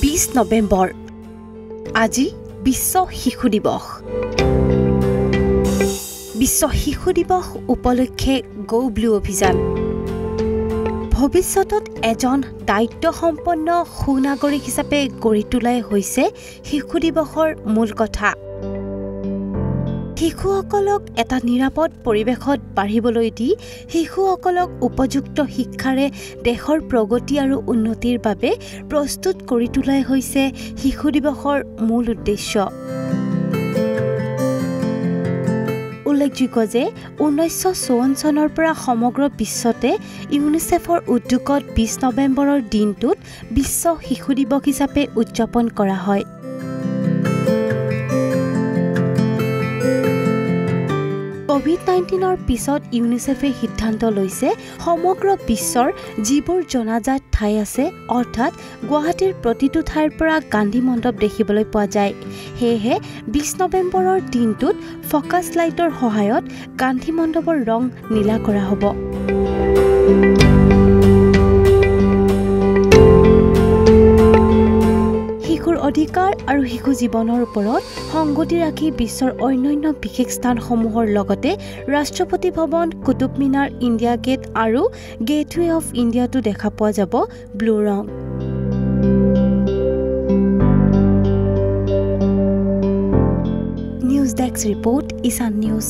20 নৱেম্বৰ আজি বিশ্ব শিশু দিৱস। বিশ্ব শিশু দিৱস উপলক্ষে গো ব্লু অভিযান। ভৱিষ্যতত এজন দায়িত্বসম্পন্ন সুনাগৰিক হিচাপে গঢ়ি তোলাই হৈছে শিশু দিৱসৰ মূল কথা। শিশুসকলক এটা নিৰাপদ পৰিৱেশত বাঢ়িবলৈ দি শিশুসকলক উপযুক্ত শিক্ষাৰে দেশৰ প্ৰগতি আৰু উন্নতিৰ বাবে প্ৰস্তুত কৰি তোলাই হৈছে শিশু দিৱসৰ মূল উদ্দেশ্য। উল্লেখযোগ্য যে 1954 চনৰ পৰা সমগ্ৰ বিশ্বতে ইউনিচেফৰ উদ্যোগত 20 নৱেম্বৰৰ দিনটোত বিশ্ব শিশু দিৱস হিচাপে উদযাপন কৰা হয়। COVID-19ৰ পিছত ইউনিচেফে সিদ্ধান্ত লৈছে সমগ্ৰ বিশ্বৰ যিবোৰ জনাজাত ঠাই আছে, অৰ্থাৎ গুৱাহাটীৰ প্ৰতিটো ঠাইৰ পৰা গান্ধী মণ্ডপ দেখিবলৈ পোৱা যায়। সেয়েহে 20 নৱেম্বৰৰ দিনটোত ফকাছ লাইটৰ সহায়ত গান্ধী মণ্ডপৰ ৰং নীলা কৰা হ'ব। শিশুৰ অধিকাৰ আৰু শিশু জীৱনৰ ওপৰত সংগতি ৰাখি বিশ্বৰ অন্যান্য বিশেষ স্থানসমূহৰ লগতে ৰাষ্ট্ৰপতি ভৱন, কুতুব মিনাৰ, ইণ্ডিয়া গেট আৰু গেটৱে অফ ইণ্ডিয়াতো দেখা পোৱা যাব ব্লু ৰং। নিউজ ডেস্ক ৰিপৰ্ট, ঈশান নিউজ।